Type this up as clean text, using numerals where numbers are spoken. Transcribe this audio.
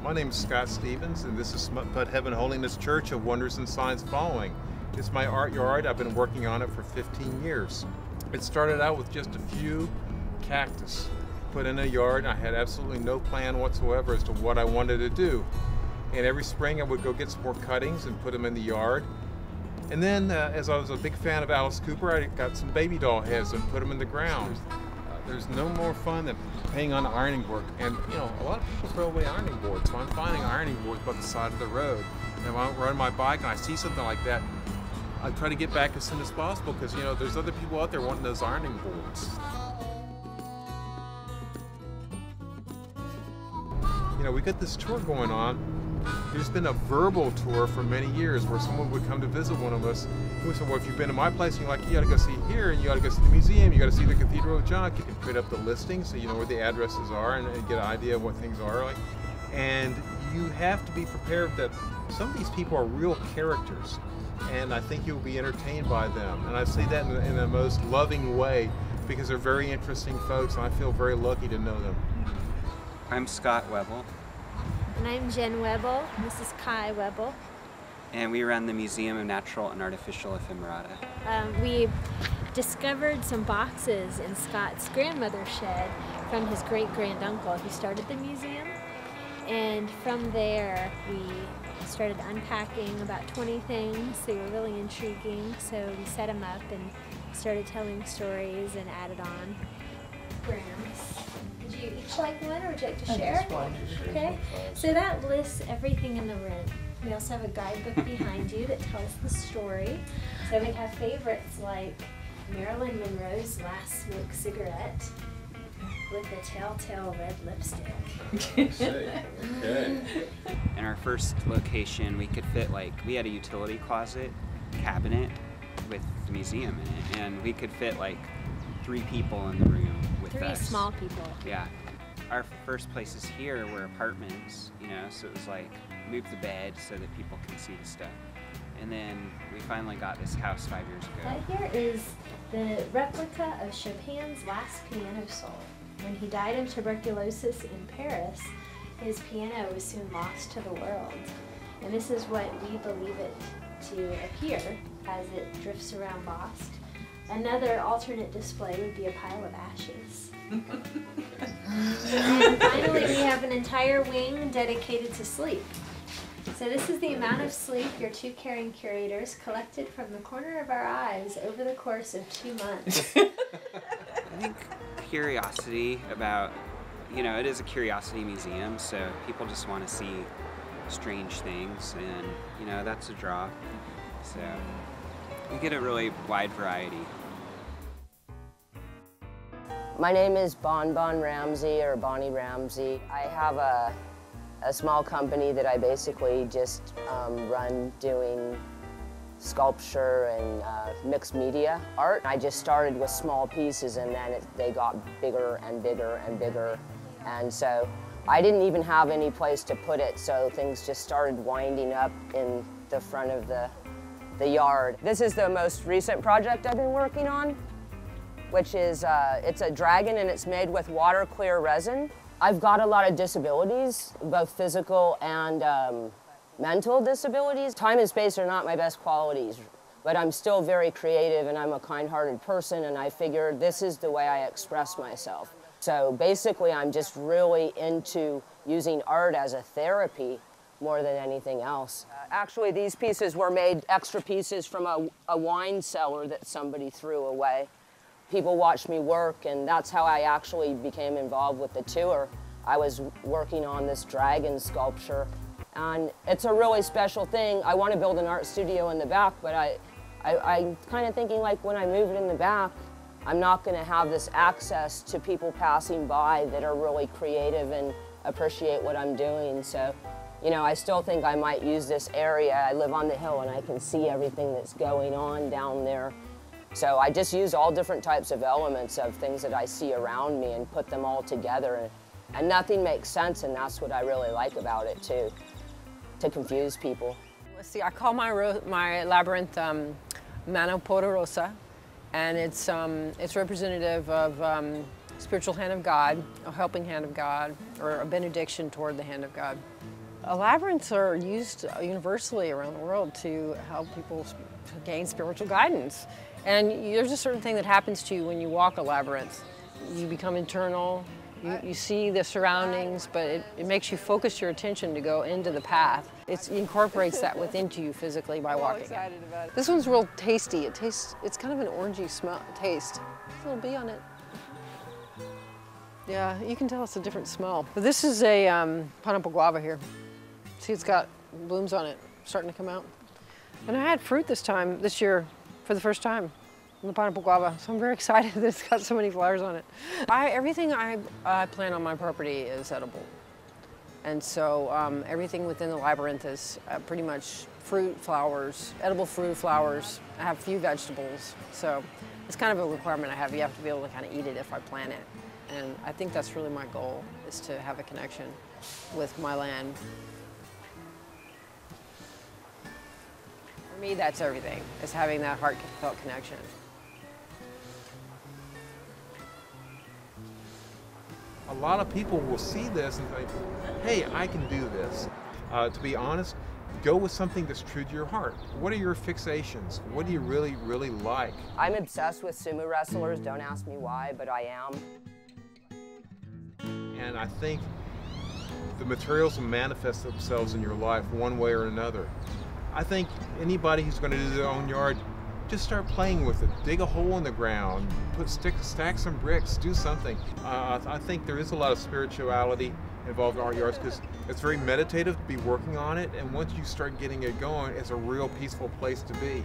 My name is Scott Stevens, and this is Smut-Putt Heaven Holiness Church of Wonders and Signs Following. It's my art yard. I've been working on it for 15 years. It started out with just a few cactus put in a yard. I had absolutely no plan whatsoever as to what I wanted to do. And every spring I would go get some more cuttings and put them in the yard. And then, as I was a big fan of Alice Cooper, I got some baby doll heads and put them in the ground. There's no more fun than playing on ironing board. And you know, a lot of people throw away ironing boards, so I'm finding ironing boards by the side of the road. And when I ride my bike and I see something like that, I try to get back as soon as possible because, you know, there's other people out there wanting those ironing boards. You know, we got this tour going on. There's been a verbal tour for many years where someone would come to visit one of us and we said, well, if you've been to my place, you're like, you gotta go see here, and you gotta go see the museum, you gotta see the Cathedral of John. You can print up the listing so you know where the addresses are and get an idea of what things are like. And you have to be prepared that some of these people are real characters, and I think you'll be entertained by them. And I say that in the most loving way because they're very interesting folks, and I feel very lucky to know them. I'm Scott Webble. And I'm Jen Webble. This is Kai Webble. And we run the Museum of Natural and Artificial Ephemerata. We discovered some boxes in Scott's grandmother's shed from his great-granduncle who started the museum. And from there, we started unpacking about 20 things. They were really intriguing, so we set them up and started telling stories and added on. Grams. Would you each like one, or would you like to share? Just one. Okay, so that lists everything in the room. We also have a guidebook behind you that tells the story. So we have favorites like Marilyn Monroe's last smoked cigarette with the telltale red lipstick. Okay. In our first location, we could fit, like, we had a utility closet cabinet with the museum in it, and we could fit like 3 people in the room with us. 3 small people. Yeah. Our first places here were apartments, you know, so it was like, move the bed so that people can see the stuff. And then we finally got this house 5 years ago. Right here is the replica of Chopin's last piano soul. When he died of tuberculosis in Paris, his piano was soon lost to the world. And this is what we believe it to appear as it drifts around lost. Another alternate display would be a pile of ashes. And finally, we have an entire wing dedicated to sleep. So this is the amount of sleep your 2 caring curators collected from the corner of our eyes over the course of 2 months. I think curiosity about, you know, it is a curiosity museum, so people just want to see strange things, and, you know, that's a draw. So you get a really wide variety. My name is Bon Ramsey, or Bonnie Ramsey. I have a small company that I basically just run doing sculpture and mixed media art. I just started with small pieces, and then they got bigger and bigger and bigger. And so I didn't even have any place to put it, so things just started winding up in the front of the yard. This is the most recent project I've been working on, which is, it's a dragon, and it's made with water clear resin. I've got a lot of disabilities, both physical and mental disabilities. Time and space are not my best qualities, but I'm still very creative, and I'm a kind-hearted person, and I figured this is the way I express myself. So basically, I'm just really into using art as a therapy more than anything else. Actually, these pieces were made extra pieces from a wine cellar that somebody threw away. People watched me work, and that's how I actually became involved with the tour. I was working on this dragon sculpture, and it's a really special thing. I want to build an art studio in the back, but I'm kind of thinking, like, when I move it in the back, I'm not going to have this access to people passing by that are really creative and appreciate what I'm doing. So, you know, I still think I might use this area. I live on the hill, and I can see everything that's going on down there. So I just use all different types of elements of things that I see around me and put them all together. And nothing makes sense, and that's what I really like about it, too, to confuse people. Let's see, I call my labyrinth Mano Poderosa, and it's representative of spiritual hand of God, a helping hand of God, or a benediction toward the hand of God. Labyrinths are used universally around the world to help people to gain spiritual guidance. And there's a certain thing that happens to you when you walk a labyrinth. You become internal, you see the surroundings, but it makes you focus your attention to go into the path. It incorporates that within you physically by walking. Excited about it. This one's real tasty. It's kind of an orangey smell, taste. There's a little bee on it. Yeah, you can tell it's a different smell. But this is a pineapple guava here. See, it's got blooms on it, starting to come out. And I had fruit this year, for the first time, on the pineapple guava. So I'm very excited that it's got so many flowers on it. Everything I plant on my property is edible. And so everything within the labyrinth is pretty much fruit, flowers, edible fruit, flowers. I have a few vegetables. So it's kind of a requirement I have. You have to be able to kind of eat it if I plant it. And I think that's really my goal, is to have a connection with my land. For me, that's everything, is having that heartfelt connection. A lot of people will see this and think, hey, I can do this. To be honest, go with something that's true to your heart. What are your fixations? What do you really, really like? I'm obsessed with sumo wrestlers. Don't ask me why, but I am. And I think the materials will manifest themselves in your life one way or another. I think anybody who's going to do their own yard, just start playing with it. Dig a hole in the ground, stack some bricks, do something. I think there is a lot of spirituality involved in art yards because it's very meditative to be working on it, and once you start getting it going, it's a real peaceful place to be.